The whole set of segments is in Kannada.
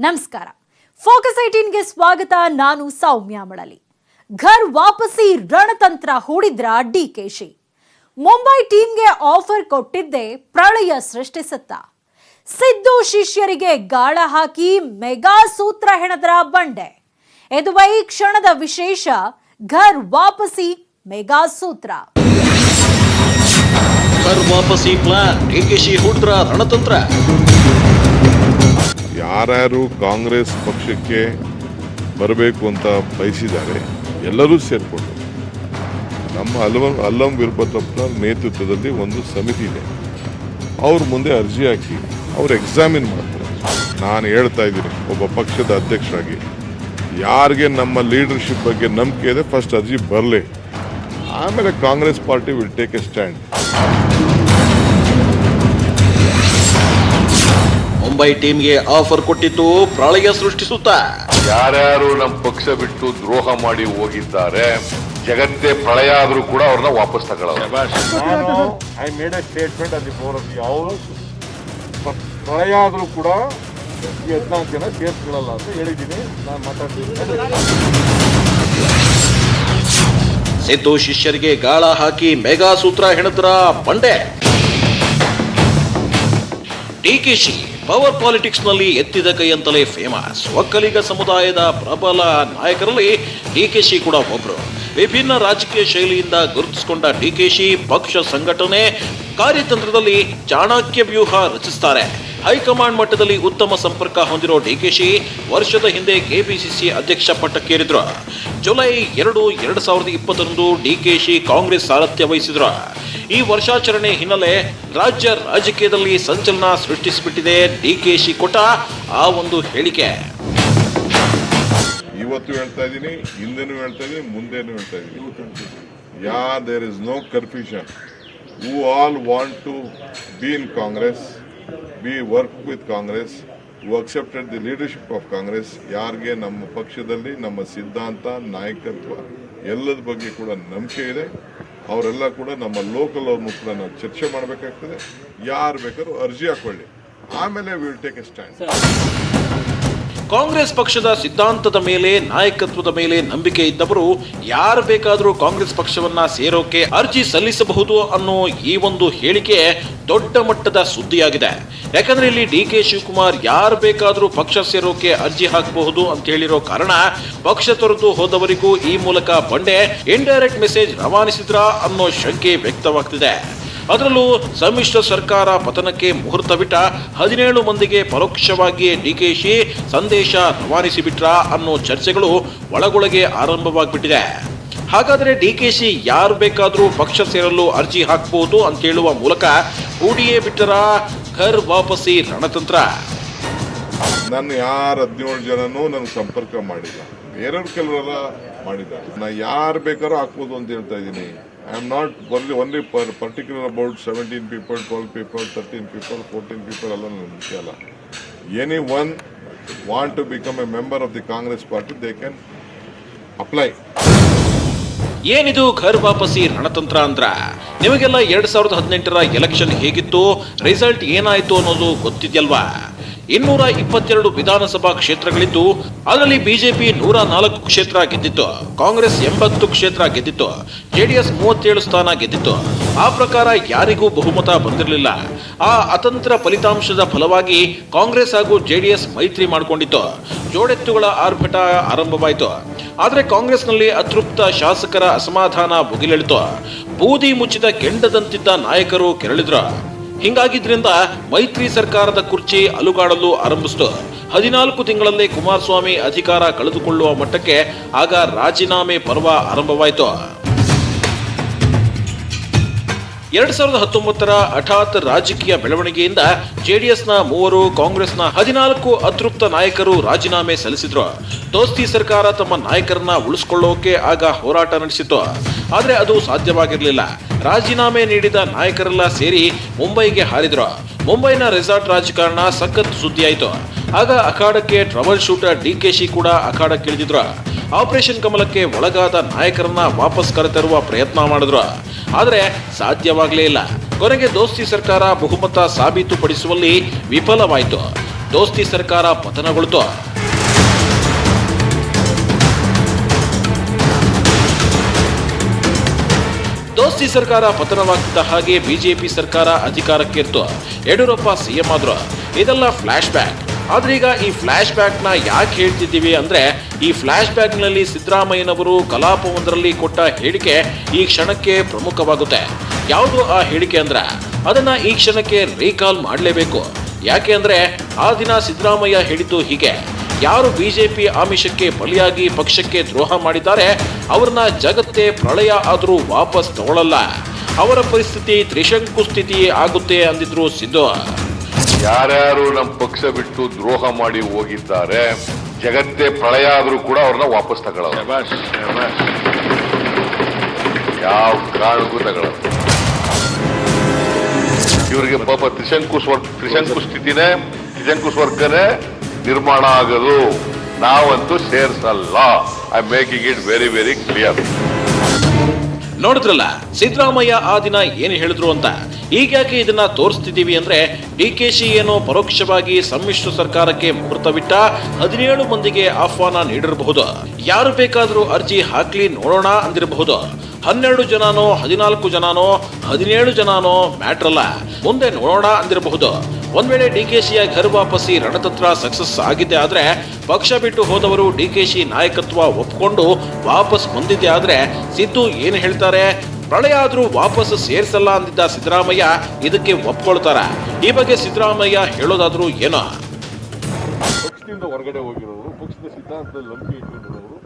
ನಮಸ್ಕಾರ. ಫೋಕಸ್ 18ಗೆ ಸ್ವಾಗತ. ನಾನು ಸೌಮ್ಯ ಮಳಲಿ. ಘರ್ ವಾಪಸಿ ರಣತಂತ್ರ ಹೂಡಿದ್ರ ಡಿಕೆಶಿ. ಮುಂಬೈ ಟೀಮ್ಗೆ ಆಫರ್ ಕೊಟ್ಟಿದ್ದೆ ಪ್ರಳಯ ಸೃಷ್ಟಿಸುತ್ತ. ಸಿದ್ದು ಶಿಷ್ಯರಿಗೆ ಗಾಳ ಹಾಕಿ ಮೆಗಾ ಸೂತ್ರ ಹೆಣದ್ರ ಬಂಡೆ. ಇದುವೇ ಈ ಕ್ಷಣದ ವಿಶೇಷ. ಘರ್ ವಾಪಸಿ ಮೆಗಾ ಸೂತ್ರ. ಘರ್ ವಾಪಸಿ ಪ್ಲಾನ್, ಡಿಕೆಶಿ ಹೂಡಿದ್ರ ರಣತಂತ್ರ. ಯಾರ್ಯಾರು ಕಾಂಗ್ರೆಸ್ ಪಕ್ಷಕ್ಕೆ ಬರಬೇಕು ಅಂತ ಬಯಸಿದ್ದಾರೆ ಎಲ್ಲರೂ ಸೇರಿಕೊಂಡು ನಮ್ಮ ಅಲ್ಲಂ ವೀರಭದ್ರಪ್ಪನ ನೇತೃತ್ವದಲ್ಲಿ ಒಂದು ಸಮಿತಿ ಇದೆ. ಅವ್ರ ಮುಂದೆ ಅರ್ಜಿ ಹಾಕಿ ಅವ್ರು ಎಕ್ಸಾಮಿನ್ ಮಾಡ್ತಾರೆ. ನಾನು ಹೇಳ್ತಾ ಇದ್ದೀನಿ, ಒಬ್ಬ ಪಕ್ಷದ ಅಧ್ಯಕ್ಷರಾಗಿ ಯಾರಿಗೆ ನಮ್ಮ ಲೀಡರ್ಶಿಪ್ ಬಗ್ಗೆ ನಂಬಿಕೆ ಇದೆ ಫಸ್ಟ್ ಅರ್ಜಿ ಬರಲಿ, ಆಮೇಲೆ Congress party will take A stand. Mumbai ಟೀಮ್ಗೆ ಆಫರ್ ಕೊಟ್ಟಿದ್ದು ಪ್ರಳಯ ಸೃಷ್ಟಿಸುತ್ತಾ. ಯಾರ್ಯಾರು ನಮ್ಮ ಪಕ್ಷ ಬಿಟ್ಟು ದ್ರೋಹ ಮಾಡಿ ಹೋಗಿದ್ದಾರೆ, ಜಗತ್ತೇ ಪ್ರಳಯ ಆದ್ರೂ ಕೂಡ ಅವ್ರನ್ನ ವಾಪಸ್ ತಗೊಳ್ಳೋದು. ಐ ಮೇಡ್ ಅ ಸ್ಟೇಟ್ಮೆಂಟ್ ಅಲ್ಲಿ ಅವರು ಪ್ರಳಯ ಆದ್ರೂ ಕೂಡ 14 ಜನ ಸೇರ್ಕೊಳ್ಳಲ್ಲ ಅಂತ ಹೇಳಿದ್ದೀನಿ. ನಾನು ಮಾತಾಡ್ತೀನಿ. ಸಿದ್ದು ಶಿಷ್ಯರಿಗೆ ಗಾಳ ಹಾಕಿ ಮೆಗಾ ಸೂತ್ರ ಹೆಣದ್ರ ಬಂಡೆ. ಡಿಕೆಶಿ ಪವರ್ ಪಾಲಿಟಿಕ್ಸ್ ನಲ್ಲಿ ಎತ್ತಿದ ಕೈ ಅಂತಲೇ ಫೇಮಸ್. ಒಕ್ಕಲಿಗ ಸಮುದಾಯದ ಪ್ರಬಲ ನಾಯಕರಲ್ಲಿ ಡಿಕೆಶಿ ಕೂಡ ಒಬ್ರು. ವಿಭಿನ್ನ ರಾಜಕೀಯ ಶೈಲಿಯಿಂದ ಗುರುತಿಸಿಕೊಂಡ ಡಿಕೆಶಿ ಪಕ್ಷ ಸಂಘಟನೆ ಕಾರ್ಯತಂತ್ರದಲ್ಲಿ ಚಾಣಕ್ಯ ವ್ಯೂಹ ರಚಿಸುತ್ತಾರೆ. ಹೈಕಮಾಂಡ್ ಮಟ್ಟದಲ್ಲಿ ಉತ್ತಮ ಸಂಪರ್ಕ ಹೊಂದಿರೋ ಡಿಕೆಶಿ ವರ್ಷದ ಹಿಂದೆ ಕೆಪಿಸಿಸಿ ಅಧ್ಯಕ್ಷ ಪಟ್ಟಕ್ಕೇರಿದ್ರು. ಜುಲೈ 2, 2020 ಡಿಕೆಶಿ ಕಾಂಗ್ರೆಸ್ ಸಾರಥ್ಯ ವಹಿಸಿದ್ರು. ಈ ವರ್ಷಾಚರಣೆ ಹಿನ್ನೆಲೆ ರಾಜ್ಯ ರಾಜಕೀಯದಲ್ಲಿ ಸಂಚಲನ ಸೃಷ್ಟಿಸಿಬಿಟ್ಟಿದೆ ಡಿಕೆಶಿ ಕೊಟ್ಟ ಆ ಒಂದು ಹೇಳಿಕೆ. ಇವತ್ತು ಹೇಳ್ತಾ ಇದ್ದೀನಿ, ಹಿಂದೆನೂ ಹೇಳ್ತಾ ಇದ್ದೀನಿ, ಮುಂದೆನೂ ಹೇಳ್ತಾ ಇದ್ದೀನಿ. There is no confusion. Who all want to be in Congress, be work with Congress, who accepted the leadership of Congress. ಯಾರಿಗೆ ನಮ್ಮ ಪಕ್ಷದಲ್ಲಿ ನಮ್ಮ ಸಿದ್ಧಾಂತ, ನಾಯಕತ್ವ ಎಲ್ಲದ ಬಗ್ಗೆ ಕೂಡ ನಂಬಿಕೆ ಇದೆ, ಅವರೆಲ್ಲ ಕೂಡ ನಮ್ಮ ಲೋಕಲ್ ಅವ್ರನ್ನೂ ಕೂಡ ನಾವು ಚರ್ಚೆ ಮಾಡಬೇಕಾಗ್ತದೆ. ಯಾರು ಬೇಕಾದ್ರೂ ಅರ್ಜಿ ಹಾಕೊಳ್ಳಿ, ಆಮೇಲೆ will take A stand. Congress ಪಕ್ಷದ ಸಿದ್ಧಾಂತದ ಮೇಲೆ, ನಾಯಕತ್ವದ ಮೇಲೆ ನಂಬಿಕೆ ಇದ್ದವರು ಯಾರು ಬೇಕಾದರೂ ಕಾಂಗ್ರೆಸ್ ಪಕ್ಷವನ್ನ ಸೇರೋಕೆ ಅರ್ಜಿ ಸಲ್ಲಿಸಬಹುದು ಅನ್ನೋ ಈ ಒಂದು ಹೇಳಿಕೆ ದೊಡ್ಡ ಮಟ್ಟದ ಸುದ್ದಿಯಾಗಿದೆ. ಯಾಕಂದ್ರೆ ಇಲ್ಲಿ ಡಿಕೆ ಶಿವಕುಮಾರ್ ಯಾರು ಬೇಕಾದರೂ ಪಕ್ಷ ಸೇರೋಕೆ ಅರ್ಜಿ ಹಾಕಬಹುದು ಅಂತ ಹೇಳಿರೋ ಕಾರಣ ಪಕ್ಷ ತೊರೆದು ಹೋದವರಿಗೂ ಈ ಮೂಲಕ ಬಂಡೆ ಇಂಡೈರೆಕ್ಟ್ ಮೆಸೇಜ್ ರವಾನಿಸಿದ್ರ ಅನ್ನೋ ಶಂಕೆ ವ್ಯಕ್ತವಾಗ್ತಿದೆ. ಅದರಲ್ಲೂ ಸಮ್ಮಿಶ್ರ ಸರ್ಕಾರ ಪತನಕ್ಕೆ ಮುಹೂರ್ತ ಬಿಟ್ಟ 17 ಮಂದಿಗೆ ಪರೋಕ್ಷವಾಗಿ ಡಿಕೆಶಿ ಸಂದೇಶ ರವಾನಿಸಿಬಿಟ್ರ ಅನ್ನೋ ಚರ್ಚೆಗಳು ಒಳಗೊಳಗೆ ಆರಂಭವಾಗ್ಬಿಟ್ಟಿದೆ. ಹಾಗಾದ್ರೆ ಡಿಕೆಶಿ ಯಾರು ಬೇಕಾದರೂ ಪಕ್ಷ ಸೇರಲು ಅರ್ಜಿ ಹಾಕಬಹುದು ಅಂತ ಹೇಳುವ ಮೂಲಕ ಹೂಡಿಯೇ ಬಿಟ್ಟರ ಘರ್ ವಾಪಸಿ ರಣತಂತ್ರ. ನನ್ನ ಯಾರು 17 ಜನನೂ ನನಗೆ ಸಂಪರ್ಕ ಮಾಡಿಲ್ಲ, ಬೇರೆಯವ್ರು ಕೆಲವರೆಲ್ಲ ಮಾಡಿದ್ದಾರೆ. ನಾ ಯಾರು ಬೇಕಾದ್ರೂ ಹಾಕ್ಬೋದು ಅಂತ ಹೇಳ್ತಾ ಇದ್ದೀನಿ. I am not only particular about 17 people, 12 people, 13 people, 14 people ಎಲ್ಲ ನನಗೆ ಮುಖ್ಯ ಅಲ್ಲ. Anyone want to become a member of the Congress party, they can apply. ಏನಿದು ಘರ್ ವಾಪಸಿ ರಣತಂತ್ರ ಅಂದ್ರ? ನಿಮಗೆಲ್ಲ 2018ರ ಎಲೆಕ್ಷನ್ ಹೇಗಿತ್ತು, ರಿಸಲ್ಟ್ ಏನಾಯ್ತು ಅನ್ನೋದು ಗೊತ್ತಿದ್ಯಲ್ವಾ? 222 ವಿಧಾನಸಭಾ ಕ್ಷೇತ್ರಗಳಿದ್ದು ಅದರಲ್ಲಿ ಬಿಜೆಪಿ 104 ಕ್ಷೇತ್ರ ಗೆದ್ದಿತ್ತು, ಕಾಂಗ್ರೆಸ್ 80 ಕ್ಷೇತ್ರ ಗೆದ್ದಿತ್ತು, ಜೆಡಿಎಸ್ 37 ಸ್ಥಾನ ಗೆದ್ದಿತ್ತು. ಆ ಪ್ರಕಾರ ಯಾರಿಗೂ ಬಹುಮತ ಬಂದಿರಲಿಲ್ಲ. ಆ ಅತಂತ್ರ ಫಲಿತಾಂಶದ ಫಲವಾಗಿ ಕಾಂಗ್ರೆಸ್ ಹಾಗೂ ಜೆಡಿಎಸ್ ಮೈತ್ರಿ ಮಾಡಿಕೊಂಡಿತ್ತು. ಜೋಡೆತ್ತುಗಳ ಆರ್ಭಟ ಆರಂಭವಾಯಿತು. ಆದರೆ ಕಾಂಗ್ರೆಸ್ನಲ್ಲಿ ಅತೃಪ್ತ ಶಾಸಕರ ಅಸಮಾಧಾನ ಭುಗಿಲೆಳಿತು. ಬೂದಿ ಮುಚ್ಚಿದ ಕೆಂಡದಂತಿದ್ದ ನಾಯಕರು ಕೆರಳಿದ್ರು. ಹಿಂಗಾಗಿದ್ರಿಂದ ಮೈತ್ರಿ ಸರ್ಕಾರದ ಕುರ್ಚಿ ಅಲುಗಾಡಲು ಆರಂಭಿಸಿತು. 14 ತಿಂಗಳಲ್ಲೇ ಕುಮಾರಸ್ವಾಮಿ ಅಧಿಕಾರ ಕಳೆದುಕೊಳ್ಳುವ ಮಟ್ಟಕ್ಕೆ ಆಗ ರಾಜೀನಾಮೆ ಪರ್ವ ಆರಂಭವಾಯಿತು. 2019ರ ಹಠಾತ್ ರಾಜಕೀಯ ಬೆಳವಣಿಗೆಯಿಂದ ಜೆಡಿಎಸ್ನ 3, ಕಾಂಗ್ರೆಸ್ನ 14 ಅತೃಪ್ತ ನಾಯಕರು ರಾಜೀನಾಮೆ ಸಲ್ಲಿಸಿದ್ರು. ದೋಸ್ತಿ ಸರ್ಕಾರ ತಮ್ಮ ನಾಯಕರನ್ನ ಉಳಿಸಿಕೊಳ್ಳೋಕೆ ಆಗ ಹೋರಾಟ ನಡೆಸಿತು. ಆದರೆ ಅದು ಸಾಧ್ಯವಾಗಿರಲಿಲ್ಲ. ರಾಜೀನಾಮೆ ನೀಡಿದ ನಾಯಕರೆಲ್ಲ ಸೇರಿ ಮುಂಬೈಗೆ ಹಾರಿದ್ರು. ಮುಂಬೈನ ರೆಸಾರ್ಟ್ ರಾಜಕಾರಣ ಸಖತ್ ಸುದ್ದಿಯಾಯಿತು. ಆಗ ಅಖಾಡಕ್ಕೆ ಟ್ರಬಲ್ ಶೂಟರ್ ಡಿಕೆಶಿ ಕೂಡ ಅಖಾಡಕ್ಕಿಳಿದಿದ್ರು. ಆಪರೇಷನ್ ಕಮಲಕ್ಕೆ ಒಳಗಾದ ನಾಯಕರನ್ನ ವಾಪಸ್ ಕರೆತರುವ ಪ್ರಯತ್ನ ಮಾಡಿದ್ರು. ಆದರೆ ಸಾಧ್ಯವಾಗಲೇ ಇಲ್ಲ. ಕೊನೆಗೆ ದೋಸ್ತಿ ಸರ್ಕಾರ ಬಹುಮತ ಸಾಬೀತುಪಡಿಸುವಲ್ಲಿ ವಿಫಲವಾಯಿತು. ದೋಸ್ತಿ ಸರ್ಕಾರ ಪತನಗೊಳ್ತು. ದೋಸ್ತಿ ಸರ್ಕಾರ ಪತನವಾಗ್ತಿದ್ದ ಹಾಗೆ ಬಿಜೆಪಿ ಸರ್ಕಾರ ಅಧಿಕಾರಕ್ಕೇರ್ತು. ಯಡಿಯೂರಪ್ಪ ಸಿಎಂ ಆದ್ರು. ಇದೆಲ್ಲ ಫ್ಲಾಶ್ ಬ್ಯಾಕ್. ಆದ್ರೆ ಈಗ ಈ ಫ್ಲಾಶ್ ಬ್ಯಾಕ್ ನ ಯಾಕೆ ಹೇಳ್ತಿದ್ದೀವಿ ಅಂದ್ರೆ, ಈ ಫ್ಲಾಶ್ ಬ್ಯಾಕ್ ನಲ್ಲಿ ಸಿದ್ದರಾಮಯ್ಯನವರು ಕಲಾಪವೊಂದರಲ್ಲಿ ಕೊಟ್ಟ ಹೇಳಿಕೆ ಈ ಕ್ಷಣಕ್ಕೆ ಪ್ರಮುಖವಾಗುತ್ತೆ. ಯಾವುದು ಆ ಹೇಳಿಕೆ ಅಂದ್ರೆ, ಅದನ್ನ ಈ ಕ್ಷಣಕ್ಕೆ ರೀಕಾಲ್ ಮಾಡಲೇಬೇಕು. ಯಾಕೆ ಅಂದ್ರೆ ಆ ದಿನ ಸಿದ್ದರಾಮಯ್ಯ ಹೇಳಿದ್ದು ಹೀಗೆ: ಯಾರು ಬಿಜೆಪಿ ಆಮಿಷಕ್ಕೆ ಬಲಿಯಾಗಿ ಪಕ್ಷಕ್ಕೆ ದ್ರೋಹ ಮಾಡಿದ್ದಾರೆ ಅವ್ರನ್ನ ಜಗತ್ತೇ ಪ್ರಳಯ ಆದ್ರೂ ವಾಪಸ್ ತಗೊಳ್ಳಲ್ಲ, ಅವರ ಪರಿಸ್ಥಿತಿ ತ್ರಿಶಂಕು ಸ್ಥಿತಿ ಆಗುತ್ತೆ ಅಂದಿದ್ರು ಸಿದ್ದು. ಯಾರ್ಯಾರು ನಮ್ಮ ಪಕ್ಷ ಬಿಟ್ಟು ದ್ರೋಹ ಮಾಡಿ ಹೋಗಿದ್ದಾರೆ, ಜಗತ್ತೇ ಪ್ರಳಯ ಆದ್ರೂ ಕೂಡ ಅವ್ರನ್ನ ವಾಪಸ್ ತಗೊಳ್ಳಲ್ಲ. ಯಾವ ಕಾರಣಕ್ಕೂ ತಗೊಳ್ಳಲ್ಲ. ಇವರಿಗೆ ಪಾಪ ತ್ರಿಶಂಕು ಸ್ಥಿತಿನೇ, ತ್ರಿಶಂಕು ಸ್ವರ್ಗನೇ ನಿರ್ಮಾಣ ಆಗೋದು. ನಾವಂತೂ ಸೇರ್ಸಲ್ಲ. I making it very very clear. ನೋಡಿದ್ರಲ್ಲ ಸಿದ್ದರಾಮಯ್ಯ ಆ ದಿನ ಏನು ಹೇಳಿದ್ರು ಅಂತ. ಈಗ್ಯಾಕೆ ಇದನ್ನ ತೋರಿಸ್ತಿದ್ದೀವಿ ಅಂದ್ರೆ, ಡಿಕೆಶಿ ಏನೋ ಪರೋಕ್ಷವಾಗಿ ಸಮ್ಮಿಶ್ರ ಸರ್ಕಾರಕ್ಕೆ ಮುಹೂರ್ತ ಬಿಟ್ಟ 17 ಮಂದಿಗೆ ಆಹ್ವಾನ ನೀಡಿರಬಹುದು. ಯಾರು ಬೇಕಾದ್ರೂ ಅರ್ಜಿ ಹಾಕ್ಲಿ ನೋಡೋಣ ಅಂದಿರಬಹುದು. 12 ಜನನೋ 14 ಜನನೋ 17 ಜನನೋ ಮ್ಯಾಟ್ರ್ ಅಲ್ಲ, ಮುಂದೆ ನೋಡೋಣ ಅಂದಿರಬಹುದು. ಒಂದ್ ವೇಳೆ ಡಿಕೆಶಿಯ ಘರ್ ವಾಪಸಿ ರಣತಂತ್ರ ಸಕ್ಸಸ್ ಆಗಿದ್ದೆ ಆದ್ರೆ, ಪಕ್ಷ ಬಿಟ್ಟು ಹೋದವರು ಡಿಕೆಶಿ ನಾಯಕತ್ವ ಒಪ್ಕೊಂಡು ವಾಪಸ್ ಬಂದಿದ್ದೆ ಆದ್ರೆ, ಸಿದ್ದು ಏನ್ ಹೇಳ್ತಾರೆ? ಪ್ರಳಯ ಆದ್ರೂ ವಾಪಸ್ ಸೇರ್ಸಲ್ಲ ಅಂದಿದ್ದ ಸಿದ್ದರಾಮಯ್ಯ ಇದಕ್ಕೆ ಒಪ್ಕೊಳ್ತಾರ? ಈ ಬಗ್ಗೆ ಸಿದ್ದರಾಮಯ್ಯ ಹೇಳೋದಾದ್ರೂ ಏನೋ. ಪಕ್ಷದಿಂದ ಹೊರಗಡೆ ಹೋಗಿರೋರು, ಪಕ್ಷದ ಸಿದ್ಧಾಂತದಲ್ಲಿ ನಂಬಿಕೆ ಇಟ್ಟಿರೋರು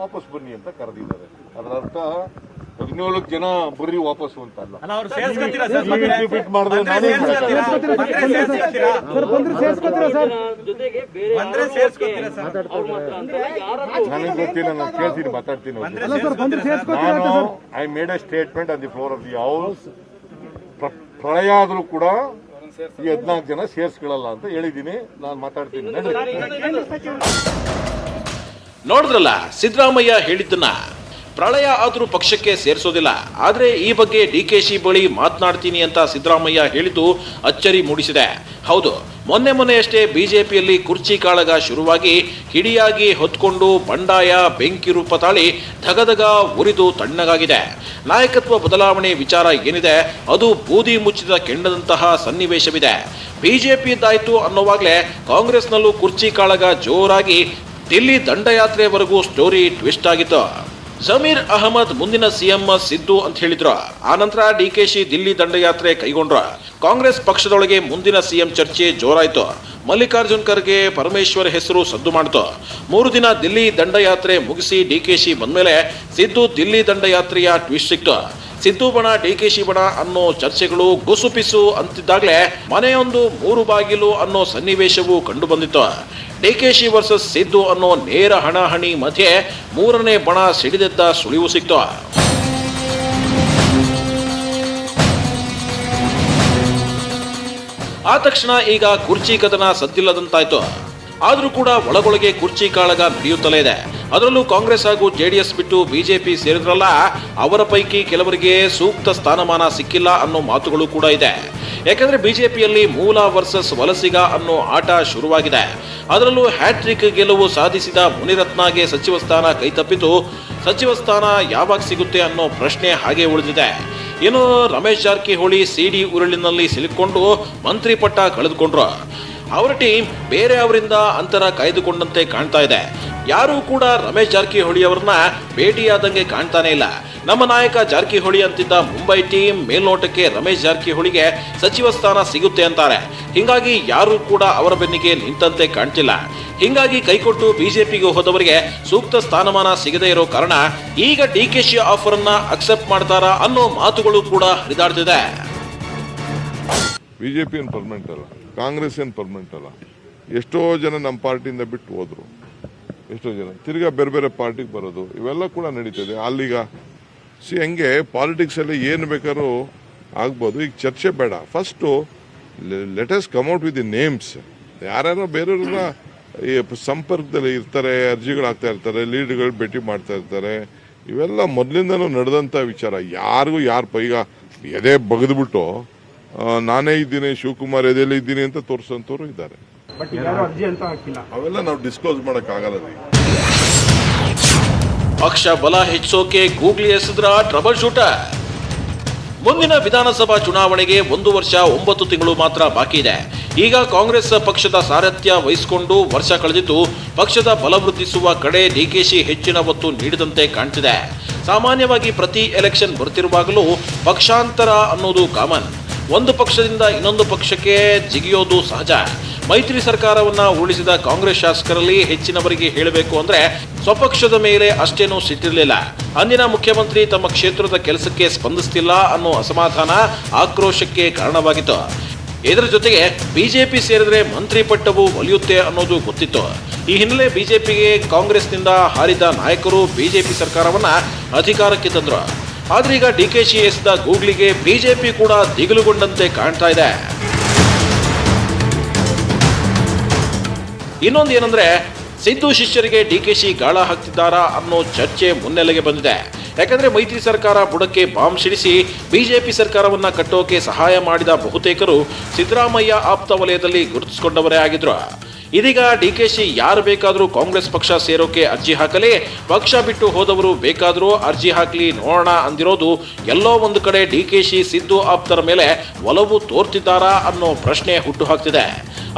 ವಾಪಸ್ ಬನ್ನಿ ಅಂತ ಕರೆದಿದ್ದಾರೆ. ಅದರ ಅರ್ಥ 14 ಜನ ಬರ್ರಿ ವಾಪಸ್ಸು ಅಂತ ಅಲ್ಲ. ಬಿಟ್ ಮಾಡಿದ್ರೆ ನನಗೆ ಗೊತ್ತಿಲ್ಲ, ನಾನು ಕೇಳ್ತೀನಿ, ಮಾತಾಡ್ತೀನಿ. ನಾನು I made a statement on the floor of the house. ಪ್ರಳಯ ಆದ್ರೂ ಕೂಡ ಈ 14 ಜನ ಸೇರ್ಸ್ಕೊಳ್ಳಲ್ಲ ಅಂತ ಹೇಳಿದ್ದೀನಿ. ನಾನು ಮಾತಾಡ್ತೀನಿ. ನೋಡಿದ್ರಲ್ಲ ಸಿದ್ದರಾಮಯ್ಯ ಹೇಳಿದ್ದನ್ನ. ಪ್ರಳಯ ಆದ್ರೂ ಪಕ್ಷಕ್ಕೆ ಸೇರಿಸೋದಿಲ್ಲ, ಆದ್ರೆ ಈ ಬಗ್ಗೆ ಡಿಕೆಶಿ ಬಳಿ ಮಾತನಾಡ್ತೀನಿ ಅಂತ ಸಿದ್ದರಾಮಯ್ಯ ಹೇಳಿದ್ದು ಅಚ್ಚರಿ ಮೂಡಿಸಿದೆ. ಹೌದು, ಮೊನ್ನೆಯಷ್ಟೇ ಬಿಜೆಪಿಯಲ್ಲಿ ಕುರ್ಚಿ ಕಾಳಗ ಶುರುವಾಗಿ ಹಿಡಿಯಾಗಿ ಹೊತ್ಕೊಂಡು ಬಂಡಾಯ ಬೆಂಕಿ ರೂಪ ತಾಳಿ ಧಗಧಗ ಉರಿದು ತಣ್ಣಗಾಗಿದೆ. ನಾಯಕತ್ವ ಬದಲಾವಣೆ ವಿಚಾರ ಏನಿದೆ ಅದು ಬೂದಿ ಮುಚ್ಚಿದ ಕೆಂಡದಂತಹ ಸನ್ನಿವೇಶವಿದೆ. ಬಿಜೆಪಿದಾಯ್ತು ಅನ್ನೋವಾಗ್ಲೇ ಕಾಂಗ್ರೆಸ್ನಲ್ಲೂ ಕುರ್ಚಿ ಕಾಳಗ ಜೋರಾಗಿ ದಿಲ್ಲಿ ದಂಡಯಾತ್ರೆವರೆಗೂ ಸ್ಟೋರಿ ಟ್ವಿಸ್ಟ್ ಆಗಿತ್ತು. ಜಮೀರ್ ಅಹಮದ್ ಮುಂದಿನ ಸಿಎಂ ಸಿದ್ದು ಅಂತ ಹೇಳಿದ್ರು. ಆನಂತರ ಡಿಕೆಶಿ ದಿಲ್ಲಿ ದಂಡಯಾತ್ರೆ ಕೈಗೊಂಡ್ರು. ಕಾಂಗ್ರೆಸ್ ಪಕ್ಷದೊಳಗೆ ಮುಂದಿನ ಸಿಎಂ ಚರ್ಚೆ ಜೋರಾಯ್ತು. ಮಲ್ಲಿಕಾರ್ಜುನ್ ಖರ್ಗೆ ಪರಮೇಶ್ವರ್ ಹೆಸರು ಸದ್ದು ಮಾಡಿತು. 3 ದಿನ ದಿಲ್ಲಿ ದಂಡಯಾತ್ರೆ ಮುಗಿಸಿ ಡಿಕೆಶಿ ಬಂದ್ಮೇಲೆ ಸಿದ್ದು ದಿಲ್ಲಿ ದಂಡಯಾತ್ರೆಯ ಟ್ವಿಸ್ಟ್ ಸಿಕ್ತು. ಸಿದ್ದು ಬಣ ಡಿಕೆಶಿ ಬಣ ಅನ್ನೋ ಚರ್ಚೆಗಳು ಗುಸುಪಿಸು ಅಂತಿದ್ದಾಗಲೇ ಮನೆಯೊಂದು 3 ಬಾಗಿಲು ಅನ್ನೋ ಸನ್ನಿವೇಶವೂ ಕಂಡು ಬಂದಿತ್ತು. ಡಿಕೆಶಿ ವರ್ಸಸ್ ಸಿದ್ದು ಅನ್ನೋ ನೇರ ಹಣಾಹಣಿ ಮಧ್ಯೆ 3ನೇ ಬಣ ಸಿಡಿದೆದ್ದ ಸುಳಿವು ಸಿಕ್ತು. ಆ ತಕ್ಷಣ ಈಗ ಕುರ್ಚಿ ಕದನ ಸದ್ದಿಲ್ಲದಂತಾಯ್ತು. ಆದ್ರೂ ಕೂಡ ಒಳಗೊಳಗೆ ಕುರ್ಚಿ ಕಾಳಗ ನಡೆಯುತ್ತಲೇ ಇದೆ. ಅದರಲ್ಲೂ ಕಾಂಗ್ರೆಸ್ ಹಾಗೂ ಜೆಡಿಎಸ್ ಬಿಟ್ಟು ಬಿಜೆಪಿ ಸೇರಿದ್ರಲ್ಲ, ಅವರ ಪೈಕಿ ಕೆಲವರಿಗೆ ಸೂಕ್ತ ಸ್ಥಾನಮಾನ ಸಿಕ್ಕಿಲ್ಲ ಅನ್ನೋ ಮಾತುಗಳು ಕೂಡ ಇದೆ. ಯಾಕಂದ್ರೆ ಬಿಜೆಪಿಯಲ್ಲಿ ಮೂಲ ವರ್ಸಸ್ ವಲಸಿಗ ಅನ್ನೋ ಆಟ ಶುರುವಾಗಿದೆ. ಅದರಲ್ಲೂ ಹ್ಯಾಟ್ರಿಕ್ ಗೆಲುವು ಸಾಧಿಸಿದ ಮುನಿರತ್ನಗೆ ಸಚಿವ ಸ್ಥಾನ ಕೈತಪ್ಪಿತು. ಸಚಿವ ಸ್ಥಾನ ಯಾವಾಗ ಸಿಗುತ್ತೆ ಅನ್ನೋ ಪ್ರಶ್ನೆ ಹಾಗೆ ಉಳಿದಿದೆ. ಇನ್ನು ರಮೇಶ್ ಜಾರಕಿಹೊಳಿ ಸಿಡಿ ಉರುಳಿನಲ್ಲಿ ಸಿಲುಕೊಂಡು ಮಂತ್ರಿ ಪಟ್ಟ ಕಳೆದುಕೊಂಡ್ರು. ಅವರ ಟೀಮ್ ಬೇರೆ ಅವರಿಂದ ಅಂತರ ಕಾಯ್ದುಕೊಂಡಂತೆ ಕಾಣ್ತಾ ಇದೆ. ಯಾರೂ ಕೂಡ ರಮೇಶ್ ಜಾರಕಿಹೊಳಿ ಅವರನ್ನ ಭೇಟಿಯಾದಂಗೆ ಕಾಣ್ತಾನೆ ಇಲ್ಲ. ನಮ್ಮ ನಾಯಕ ಜಾರಕಿಹೊಳಿ ಅಂತಿದ್ದ ಮುಂಬೈ ಟೀಮ್ ಮೇಲ್ನೋಟಕ್ಕೆ ರಮೇಶ್ ಜಾರಕಿಹೊಳಿಗೆ ಸಚಿವ ಸ್ಥಾನ ಸಿಗುತ್ತೆ ಅಂತಾರೆ. ಹಿಂಗಾಗಿ ಯಾರೂ ಕೂಡ ಅವರ ಬೆನ್ನಿಗೆ ನಿಂತಂತೆ ಕಾಣ್ತಿಲ್ಲ. ಹಿಂಗಾಗಿ ಕೈಕೊಟ್ಟು ಬಿಜೆಪಿಗೆ ಹೋದವರಿಗೆ ಸೂಕ್ತ ಸ್ಥಾನಮಾನ ಸಿಗದೇ ಇರೋ ಕಾರಣ ಈಗ ಡಿಕೆಶಿ ಆಫರ್ ಅನ್ನ ಅಕ್ಸೆಪ್ಟ್ ಮಾಡ್ತಾರಾ ಅನ್ನೋ ಮಾತುಗಳು ಕೂಡ ಹರಿದಾಡ್ತಿದೆ. ಬಿಜೆಪಿ ಏನು ಪರ್ಮನೆಂಟ್ ಅಲ್ಲ, ಕಾಂಗ್ರೆಸ್ ಏನು ಪರ್ಮನೆಂಟ್ ಅಲ್ಲ. ಎಷ್ಟೋ ಜನ ನಮ್ಮ ಪಾರ್ಟಿಯಿಂದ ಬಿಟ್ಟು ಹೋದ್ರು, ಎಷ್ಟೋ ಜನ ತಿರ್ಗಾ ಬೇರೆ ಬೇರೆ ಪಾರ್ಟಿಗೆ ಬರೋದು, ಇವೆಲ್ಲ ಕೂಡ ನಡೀತದೆ. ಅಲ್ಲಿಗ ಹೆಂಗೆ ಪಾಲಿಟಿಕ್ಸಲ್ಲಿ ಏನು ಬೇಕಾದ್ರೂ ಆಗ್ಬೋದು. ಈಗ ಚರ್ಚೆ ಬೇಡ, first let us come out with the names. ಯಾರ್ಯಾರೋ ಬೇರೆಯವ್ರನ್ನ ಈ ಸಂಪರ್ಕದಲ್ಲಿ ಇರ್ತಾರೆ, ಅರ್ಜಿಗಳಾಗ್ತಾ ಇರ್ತಾರೆ, ಲೀಡ್ಗಳು ಭೇಟಿ ಮಾಡ್ತಾ ಇರ್ತಾರೆ. ಇವೆಲ್ಲ ಮೊದಲಿಂದನೂ ನಡೆದಂಥ ವಿಚಾರ. ಯಾರಿಗೂ ಯಾರ ಪೈಗ ಎದೆ ಬಗೆದ್ಬಿಟ್ಟು ನಾನೇ ಇದ್ದೀನಿ, ಶಿವಕುಮಾರ್ ಎದೆಯಲ್ಲಿ ಇದ್ದೀನಿ ಅಂತ ತೋರಿಸೋಂಥವ್ರು ಇದ್ದಾರೆ. ಬಟ್ ಈಗ ಯಾರು ಅರ್ಜಿ ಅಂತ ಹಾಕಿಲ್ಲ. ಅವೆಲ್ಲ ನಾವು ಡಿಸ್ಕ್ಲೋಸ್ ಮಾಡೋಕ್ಕಾಗಲ್ಲ ರೀ. ಪಕ್ಷ ಬಲ ಹೆಚ್ಚೋಕೆ ಗೂಗ್ಲಿ ಎಸೆದ್ರ ಟ್ರಬಲ್ ಶೂಟರ್. ಮುಂದಿನ ವಿಧಾನಸಭಾ ಚುನಾವಣೆಗೆ 1 ವರ್ಷ 9 ತಿಂಗಳು ಮಾತ್ರ ಬಾಕಿ ಇದೆ. ಈಗ ಕಾಂಗ್ರೆಸ್ ಪಕ್ಷದ ಸಾರಥ್ಯ ವಹಿಸಿಕೊಂಡು ವರ್ಷ ಕಳೆದಿದ್ದು ಪಕ್ಷದ ಬಲ ವೃದ್ಧಿಸುವ ಕಡೆ ಡಿಕೆಶಿ ಹೆಚ್ಚಿನ ಒತ್ತು ನೀಡಿದಂತೆ ಕಾಣ್ತಿದೆ. ಸಾಮಾನ್ಯವಾಗಿ ಪ್ರತಿ ಎಲೆಕ್ಷನ್ ಬರ್ತಿರುವಾಗಲೂ ಪಕ್ಷಾಂತರ ಅನ್ನೋದು ಕಾಮನ್. ಒಂದು ಪಕ್ಷದಿಂದ ಇನ್ನೊಂದು ಪಕ್ಷಕ್ಕೆ ಜಿಗಿಯೋದು ಸಹಜ. ಮೈತ್ರಿ ಸರ್ಕಾರವನ್ನ ಉರುಳಿಸಿದ ಕಾಂಗ್ರೆಸ್ ಶಾಸಕರಲ್ಲಿ ಹೆಚ್ಚಿನವರಿಗೆ ಹೇಳಬೇಕು ಅಂದ್ರೆ ಸ್ವಪಕ್ಷದ ಮೇಲೆ ಅಷ್ಟೇನೂ ಸಿಟ್ಟಿರಲಿಲ್ಲ. ಅಂದಿನ ಮುಖ್ಯಮಂತ್ರಿ ತಮ್ಮ ಕ್ಷೇತ್ರದ ಕೆಲಸಕ್ಕೆ ಸ್ಪಂದಿಸ್ತಿಲ್ಲ ಅನ್ನೋ ಅಸಮಾಧಾನ ಆಕ್ರೋಶಕ್ಕೆ ಕಾರಣವಾಗಿತ್ತು. ಇದರ ಜೊತೆಗೆ ಬಿಜೆಪಿ ಸೇರಿದ್ರೆ ಮಂತ್ರಿ ಪಟ್ಟವು ಒಲಿಯುತ್ತೆ ಅನ್ನೋದು ಗೊತ್ತಿತ್ತು. ಈ ಹಿನ್ನೆಲೆ ಬಿಜೆಪಿಗೆ ಕಾಂಗ್ರೆಸ್ನಿಂದ ಹಾರಿದ ನಾಯಕರು ಬಿಜೆಪಿ ಸರ್ಕಾರವನ್ನ ಅಧಿಕಾರಕ್ಕೆ ತಂದ್ರು. ಆದ್ರೆ ಈಗ ಡಿಕೆಶಿ ಎಸೆದ ಗೂಗ್ಲಿಗೆ ಬಿಜೆಪಿ ಕೂಡ ದಿಗಿಲುಗೊಂಡಂತೆ ಕಾಣ್ತಾ ಇದೆ. ಇನ್ನೊಂದು ಏನಂದ್ರೆ ಸಿದ್ದು ಶಿಷ್ಯರಿಗೆ ಡಿಕೆಶಿ ಗಾಳ ಹಾಕ್ತಿದ್ದಾರಾ ಅನ್ನೋ ಚರ್ಚೆ ಮುನ್ನೆಲೆಗೆ ಬಂದಿದೆ. ಯಾಕಂದ್ರೆ ಮೈತ್ರಿ ಸರ್ಕಾರ ಬುಡಕ್ಕೆ ಬಾಂಬ್ ಸಿಡಿಸಿ ಬಿಜೆಪಿ ಸರ್ಕಾರವನ್ನ ಕಟ್ಟೋಕೆ ಸಹಾಯ ಮಾಡಿದ ಬಹುತೇಕರು ಸಿದ್ದರಾಮಯ್ಯ ಆಪ್ತ ವಲಯದಲ್ಲಿ ಗುರುತಿಸಿಕೊಂಡವರೇ ಆಗಿದ್ರು. ಇದೀಗ ಡಿಕೆಶಿ ಯಾರು ಬೇಕಾದರೂ ಕಾಂಗ್ರೆಸ್ ಪಕ್ಷ ಸೇರೋಕೆ ಅರ್ಜಿ ಹಾಕಲಿ, ಪಕ್ಷ ಬಿಟ್ಟು ಹೋದವರು ಬೇಕಾದರೂ ಅರ್ಜಿ ಹಾಕಲಿ ನೋಡೋಣ ಅಂದಿರೋದು ಎಲ್ಲೋ ಒಂದು ಕಡೆ ಡಿಕೆಶಿ ಸಿದ್ದು ಆಪ್ತರ ಮೇಲೆ ಒಲವು ತೋರ್ತಿದ್ದಾರಾ ಅನ್ನೋ ಪ್ರಶ್ನೆ ಹುಟ್ಟುಹಾಕ್ತಿದೆ.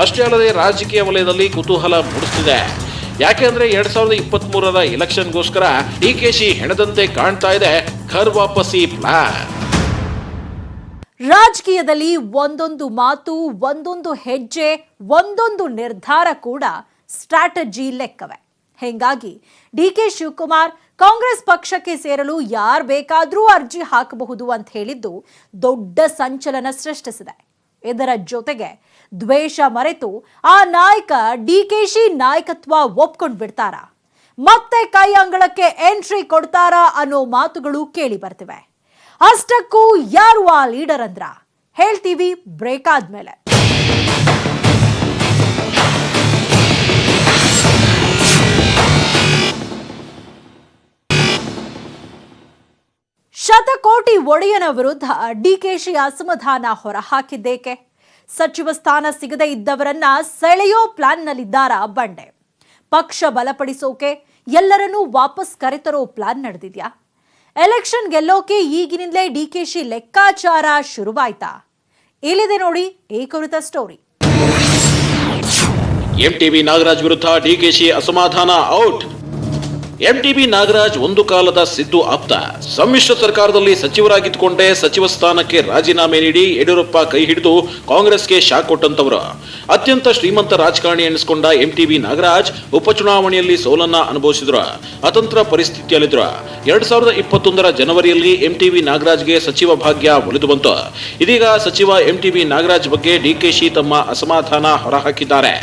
ಅಷ್ಟೇ ಅಲ್ಲದೆ ರಾಜಕೀಯ ವಲಯದಲ್ಲಿ ಕುತೂಹಲ ಮೂಡಿಸ್ತಿದೆ. ಯಾಕೆಂದ್ರೆ 2023ರ ಎಲೆಕ್ಷನ್ಗೋಸ್ಕರ ಡಿಕೆಶಿ ಹೆಣದಂತೆ ಕಾಣ್ತಾ ಇದೆ ಘರ್ ವಾಪಸಿ ಪ್ಲಾನ್. ರಾಜಕೀಯದಲ್ಲಿ ಒಂದೊಂದು ಮಾತು, ಒಂದೊಂದು ಹೆಜ್ಜೆ, ಒಂದೊಂದು ನಿರ್ಧಾರ ಕೂಡ ಸ್ಟ್ರಾಟಜಿ ಲೆಕ್ಕವೇ. ಹೀಗಾಗಿ ಡಿಕೆ ಶಿವಕುಮಾರ್ ಕಾಂಗ್ರೆಸ್ ಪಕ್ಷಕ್ಕೆ ಸೇರಲು ಯಾರು ಬೇಕಾದರೂ ಅರ್ಜಿ ಹಾಕಬಹುದು ಅಂತ ಹೇಳಿದ್ದು ದೊಡ್ಡ ಸಂಚಲನ ಸೃಷ್ಟಿಸಿದೆ. ಇದರ ಜೊತೆಗೆ ದ್ವೇಷ ಮರೆತು ಆ ನಾಯಕ ಡಿಕೆಶಿ ನಾಯಕತ್ವ ಒಪ್ಕೊಂಡು ಬಿಡ್ತಾರ, ಮತ್ತೆ ಕೈ ಅಂಗಳಕ್ಕೆ ಎಂಟ್ರಿ ಕೊಡ್ತಾರಾ ಅನ್ನೋ ಮಾತುಗಳು ಕೇಳಿ ಬರ್ತಿವೆ. ಅಷ್ಟಕ್ಕೂ ಯಾರು ಆ ಲೀಡರ್ ಅಂದ್ರ ಹೇಳ್ತೀವಿ ಬ್ರೇಕ್ ಆದ್ಮೇಲೆ. ಶತಕೋಟಿ ಒಡೆಯನ ವಿರುದ್ಧ ಡಿಕೆಶಿ ಅಸಮಾಧಾನ ಹೊರಹಾಕಿದ್ದೇಕೆ? ಸಚಿವ ಸ್ಥಾನ ಸಿಗದೇ ಇದ್ದವರನ್ನ ಸೆಳೆಯೋ ಪ್ಲಾನ್ನಲ್ಲಿದ್ದಾರಾ ಬಂಡೆ? ಪಕ್ಷ ಬಲಪಡಿಸೋಕೆ ಎಲ್ಲರನ್ನೂ ವಾಪಸ್ ಕರೆತರೋ ಪ್ಲಾನ್ ನಡೆದಿದ್ಯಾ? ಎಲೆಕ್ಷನ್ ಗೆಲ್ಲೋಕೆ ಈಗಿನಿಂದಲೇ ಡಿಕೆಶಿ ಲೆಕ್ಕಾಚಾರ ಶುರುವಾಯ್ತಾ? ಇಲ್ಲಿದೆ ನೋಡಿ ಈ ಕುರಿತ ಸ್ಟೋರಿ. ಎಂಟಿಬಿ ನಾಗರಾಜ್ ವಿರುದ್ಧ ಡಿಕೆಶಿ ಅಸಮಾಧಾನ ಔಟ್. ಎಂಟಿಬಿ ನಾಗರಾಜ್ ಒಂದು ಕಾಲದ ಸಿದ್ದು ಆಪ್ತ. ಸಮ್ಮಿಶ್ರ ಸರ್ಕಾರದಲ್ಲಿ ಸಚಿವರಾಗಿದ್ದುಕೊಂಡೇ ಸಚಿವ ಸ್ಥಾನಕ್ಕೆ ರಾಜೀನಾಮೆ ನೀಡಿ ಯಡಿಯೂರಪ್ಪ ಕೈ ಹಿಡಿದು ಕಾಂಗ್ರೆಸ್ಗೆ ಶಾಕ್ ಕೊಟ್ಟಂತವರು. ಅತ್ಯಂತ ಶ್ರೀಮಂತ ರಾಜಕಾರಣಿ ಎನಿಸಿಕೊಂಡ ಎಂಟಿಬಿ ನಾಗರಾಜ್ ಉಪಚುನಾವಣೆಯಲ್ಲಿ ಸೋಲನ್ನ ಅನುಭವಿಸಿದ್ರು. ಅತಂತ್ರ ಪರಿಸ್ಥಿತಿಯಲ್ಲಿದ್ರು. 2021ರ ಜನವರಿಯಲ್ಲಿ ಎಂಟಿಬಿ ನಾಗರಾಜ್ಗೆ ಸಚಿವ ಭಾಗ್ಯ ಒಲಿದು ಬಂತು. ಇದೀಗ ಸಚಿವ ಎಂಟಿಬಿ ನಾಗರಾಜ್ ಬಗ್ಗೆ ಡಿಕೆಶಿ ತಮ್ಮ ಅಸಮಾಧಾನ ಹೊರಹಾಕಿದ್ದಾರೆ.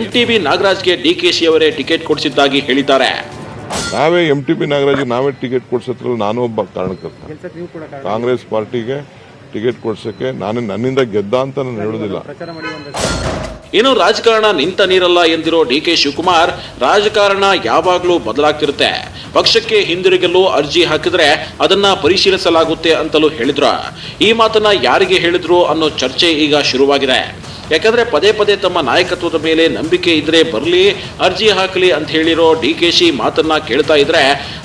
ಎಂಟಿಬಿ ನಾಗರಾಜ್ಗೆ ಡಿಕೆಶಿ ಅವರೇ ಟಿಕೆಟ್ ಕೊಡಿಸಿದ್ದಾಗಿ ಹೇಳಿದ್ದಾರೆ. ನಾವೇ MTB ನಾಗರಾಜ್ ನಾವೇ ಟಿಕೆಟ್ ಕೊಡ್ಸತ್ರ ನಾನು ಒಬ್ಬ ಕಾರಣಕರ್ತ. ಕಾಂಗ್ರೆಸ್ ಪಾರ್ಟಿಗೆ ಟಿಕೆಟ್ ಕೊಡ್ಸಕ್ಕೆ ನನ್ನಿಂದ ಗೆದ್ದ ಅಂತ ನಾನು ಹೇಳುದಿಲ್ಲ. ಇನ್ನು ರಾಜಕಾರಣ ನಿಂತ ನೀರಲ್ಲ ಎಂದಿರೋ ಡಿಕೆ ಶಿವಕುಮಾರ್, ರಾಜಕಾರಣ ಯಾವಾಗಲೂ ಬದಲಾಗ್ತಿರುತ್ತೆ, ಪಕ್ಷಕ್ಕೆ ಹಿಂದಿರುಗಲು ಅರ್ಜಿ ಹಾಕಿದ್ರೆ ಅದನ್ನ ಪರಿಶೀಲಿಸಲಾಗುತ್ತೆ ಅಂತಲೂ ಹೇಳಿದ್ರು. ಈ ಮಾತನ್ನ ಯಾರಿಗೆ ಹೇಳಿದ್ರು ಅನ್ನೋ ಚರ್ಚೆ ಈಗ ಶುರುವಾಗಿದೆ. ಯಾಕಂದ್ರೆ ಪದೇ ಪದೇ ತಮ್ಮ ನಾಯಕತ್ವದ ಮೇಲೆ ನಂಬಿಕೆ ಇದ್ರೆ ಬರಲಿ, ಅರ್ಜಿ ಹಾಕಲಿ ಅಂತ ಹೇಳಿರೋ ಡಿಕೆಶಿ ಮಾತನ್ನ ಕೇಳ್ತಾ ಇದ್ರೆ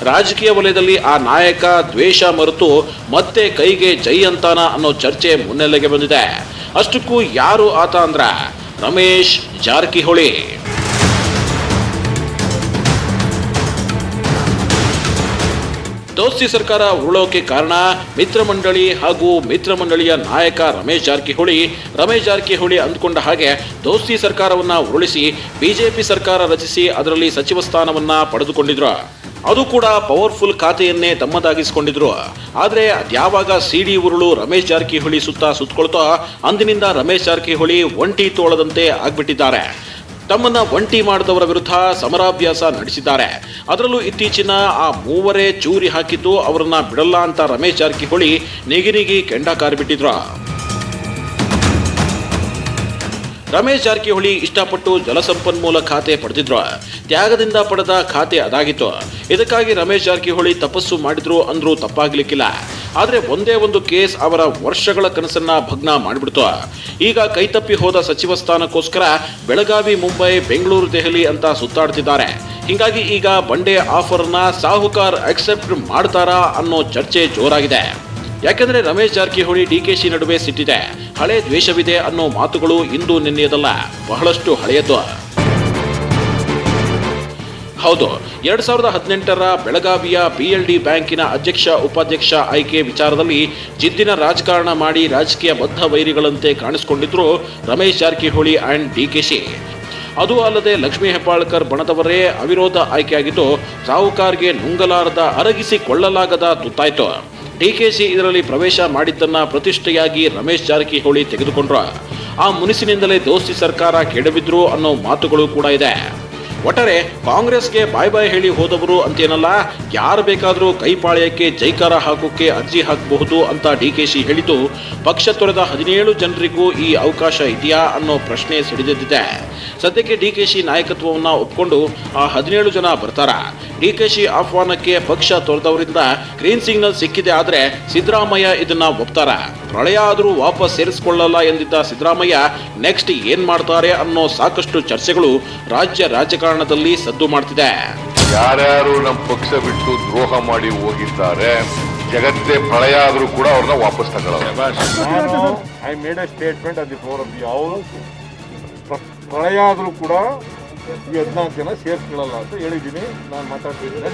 ರಾಜಕೀಯ ವಲಯದಲ್ಲಿ ಆ ನಾಯಕ ದ್ವೇಷ ಮರೆತು ಮತ್ತೆ ಕೈಗೆ ಜೈ ಅಂತಾನ ಅನ್ನೋ ಚರ್ಚೆ ಮುನ್ನೆಲೆಗೆ ಬಂದಿದೆ. ಅಷ್ಟಕ್ಕೂ ಯಾರು ಆತ ಅಂದ್ರ ರಮೇಶ್ ಜಾರಕಿಹೊಳಿ. ದೋಸ್ತಿ ಸರ್ಕಾರ ಉರುಳೋಕೆ ಕಾರಣ ಮಿತ್ರ ಮಂಡಳಿ ಹಾಗೂ ಮಿತ್ರ ಮಂಡಳಿಯ ನಾಯಕ ರಮೇಶ್ ಜಾರಕಿಹೊಳಿ ಅಂದ್ಕೊಂಡ ಹಾಗೆ ದೋಸ್ತಿ ಸರ್ಕಾರವನ್ನ ಉರುಳಿಸಿ ಬಿಜೆಪಿ ಸರ್ಕಾರ ರಚಿಸಿ ಅದರಲ್ಲಿ ಸಚಿವ ಸ್ಥಾನವನ್ನ ಪಡೆದುಕೊಂಡಿದ್ರು. ಅದು ಕೂಡ ಪವರ್ಫುಲ್ ಖಾತೆಯನ್ನೇ ತಮ್ಮದಾಗಿಸಿಕೊಂಡಿದ್ರು. ಆದ್ರೆ ಅದ್ಯಾವಾಗ ಸಿಡಿ ಉರುಳು ರಮೇಶ್ ಜಾರಕಿಹೊಳಿ ಸುತ್ತಕೊಳ್ತೋ ಅಂದಿನಿಂದ ರಮೇಶ್ ಜಾರಕಿಹೊಳಿ ಒಂಟಿ ತೋಳದಂತೆ ಆಗ್ಬಿಟ್ಟಿದ್ದಾರೆ. ತಮ್ಮನ್ನ ಒಂಟಿ ಮಾಡಿದವರ ವಿರುದ್ಧ ಸಮರಾಭ್ಯಾಸ ನಡೆಸಿದ್ದಾರೆ. ಅದರಲ್ಲೂ ಇತ್ತೀಚಿನ ಆ ಮೂವರೇ ಚೂರಿ ಹಾಕಿದ್ದು ಅವರನ್ನ ಬಿಡಲ್ಲ ಅಂತ ರಮೇಶ್ ಜಾರಕಿಹೊಳಿ ನಿಗಿ ಕೆಂಡ ಕಾರಿಬಿಟ್ಟಿದ್ರು. ರಮೇಶ್ ಜಾರಕಿಹೊಳಿ ಇಷ್ಟಪಟ್ಟು ಜಲಸಂಪನ್ಮೂಲ ಖಾತೆ ಪಡೆದಿದ್ರು. ತ್ಯಾಗದಿಂದ ಪಡೆದ ಖಾತೆ ಅದಾಗಿತ್ತು. ಇದಕ್ಕಾಗಿ ರಮೇಶ್ ಜಾರಕಿಹೊಳಿ ತಪಸ್ಸು ಮಾಡಿದ್ರು ಅಂದ್ರೂ ತಪ್ಪಾಗ್ಲಿಕ್ಕಿಲ್ಲ. ಆದ್ರೆ ಒಂದೇ ಒಂದು ಕೇಸ್ ಅವರ ವರ್ಷಗಳ ಕನಸನ್ನ ಭಗ್ನ ಮಾಡಿಬಿಡ್ತು. ಈಗ ಕೈತಪ್ಪಿ ಹೋದ ಸಚಿವ ಸ್ಥಾನಕ್ಕೋಸ್ಕರ ಬೆಳಗಾವಿ, ಮುಂಬೈ, ಬೆಂಗಳೂರು, ದೆಹಲಿ ಅಂತ ಸುತ್ತಾಡ್ತಿದ್ದಾರೆ. ಹೀಗಾಗಿ ಈಗ ಬಂಡೆ ಆಫರ್ನ ಸಾಹುಕಾರ್ ಅಕ್ಸೆಪ್ಟ್ ಮಾಡ್ತಾರಾ ಅನ್ನೋ ಚರ್ಚೆ ಜೋರಾಗಿದೆ. ಯಾಕೆಂದ್ರೆ ರಮೇಶ್ ಜಾರಕಿಹೊಳಿ, ಡಿಕೆಶಿ ನಡುವೆ ಸಿಟ್ಟಿದೆ, ಹಳೆ ದ್ವೇಷವಿದೆ ಅನ್ನೋ ಮಾತುಗಳು ಇಂದು ನಿನ್ನೆಯದಲ್ಲ, ಬಹಳಷ್ಟು ಹಳೆಯದ್ದು. ಹೌದು, 2018ರ ಬೆಳಗಾವಿಯ BLD ಬ್ಯಾಂಕಿನ ಅಧ್ಯಕ್ಷ, ಉಪಾಧ್ಯಕ್ಷ ಆಯ್ಕೆ ವಿಚಾರದಲ್ಲಿ ಜಿದ್ದಿನ ರಾಜಕಾರಣ ಮಾಡಿ ರಾಜಕೀಯ ಬದ್ಧ ವೈರಿಗಳಂತೆ ಕಾಣಿಸಿಕೊಂಡಿದ್ರು ರಮೇಶ್ ಜಾರಕಿಹೊಳಿ ಅಂಡ್ ಡಿಕೆಶಿ. ಅದು ಅಲ್ಲದೆ ಲಕ್ಷ್ಮೀ ಹೆಬ್ಬಾಳ್ಕರ್ ಬಣದವರೇ ಅವಿರೋಧ ಆಯ್ಕೆಯಾಗಿದ್ದು ಸಾಹುಕಾರ್ಗೆ ನುಂಗಲಾರದ, ಅರಗಿಸಿಕೊಳ್ಳಲಾಗದ ತುತ್ತಾಯ್ತು. ಡಿಕೆಶಿ ಇದರಲ್ಲಿ ಪ್ರವೇಶ ಮಾಡಿದ್ದನ್ನ ಪ್ರತಿಷ್ಠೆಯಾಗಿ ರಮೇಶ್ ಜಾರಕಿಹೊಳಿ ತೆಗೆದುಕೊಂಡ್ರು. ಆ ಮುನಿಸಿನಿಂದಲೇ ದೋಸ್ತಿ ಸರ್ಕಾರ ಕೆಡವಿದ್ರು ಅನ್ನೋ ಮಾತುಗಳು ಕೂಡ ಇದೆ. ಒಟ್ಟಾರೆ ಕಾಂಗ್ರೆಸ್ಗೆ ಬಾಯ್ ಬಾಯ್ ಹೇಳಿ ಹೋದವರು ಅಂತೇನಲ್ಲ, ಯಾರು ಬೇಕಾದರೂ ಕೈಪಾಳ್ಯಕ್ಕೆ ಜೈಕಾರ ಹಾಕೋಕೆ ಅರ್ಜಿ ಹಾಕಬಹುದು ಅಂತ ಡಿಕೆಶಿ ಹೇಳಿದ್ದು ಪಕ್ಷ ತೊರೆದ 17 ಜನರಿಗೂ ಈ ಅವಕಾಶ ಇದೆಯಾ ಅನ್ನೋ ಪ್ರಶ್ನೆ ಸಿಡಿದೆದ್ದಿದೆ. ಸದ್ಯಕ್ಕೆ ಡಿಕೆಶಿ ನಾಯಕತ್ವವನ್ನು ಒಪ್ಪಿಕೊಂಡು ಆ 17 ಜನ ಬರ್ತಾರ. ಡಿಕೆಶಿ ಆಹ್ವಾನಕ್ಕೆ ಪಕ್ಷ ತೊರೆದವರಿಂದ ಗ್ರೀನ್ ಸಿಗ್ನಲ್ ಸಿಕ್ಕಿದೆ. ಆದ್ರೆ ಸಿದ್ದರಾಮಯ್ಯ ಇದನ್ನ ಒಪ್ತಾರ. ಪ್ರಳಯ ಆದರೂ ವಾಪಸ್ ಸೇರಿಸಿಕೊಳ್ಳಲ್ಲ ಎಂದಿದ್ದ ಸಿದ್ದರಾಮಯ್ಯ ನೆಕ್ಸ್ಟ್ ಏನ್ ಮಾಡ್ತಾರೆ ಅನ್ನೋ ಸಾಕಷ್ಟು ಚರ್ಚೆಗಳು ರಾಜ್ಯ ರಾಜಕಾರಣದಲ್ಲಿ ಸದ್ದು ಮಾಡ್ತಿದೆ. ಯಾರ್ಯಾರು ನಮ್ಮ ಪಕ್ಷ ಬಿಟ್ಟು ದ್ರೋಹ ಮಾಡಿ ಹೋಗಿದ್ದಾರೆ, ಜಗತ್ತೇ ಪ್ರಳಯ ಆದ್ರೂ ಕೂಡ ಅವ್ರನ್ನ ವಾಪಸ್ ತಗೊಳ್ಳಲ್ಲ. I made a statement on the floor of the house. ಪ್ರಳಯ ಆದ್ರೂ ಕೂಡ ಈ 14 ಜನ ಸೇರಿಸ್ಕೊಳ್ಳಲ್ಲ ಅಂತ ಹೇಳಿದ್ದೀನಿ. ನಾನು ಮಾತಾಡ್ತಿದ್ದೀನಿ.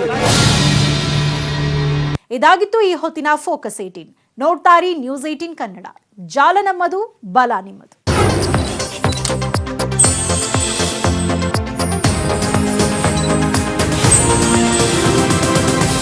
ಇದಾಗಿತ್ತು ಈ ಹೊತ್ತಿನ ಫೋಕಸ್ 18. ನೋಡ್ತಾರಿ ನ್ಯೂಸ್ 18 ಕನ್ನಡ. ಜಾಲ ನಮ್ಮದು, ಬಲ ನಿಮ್ಮದು.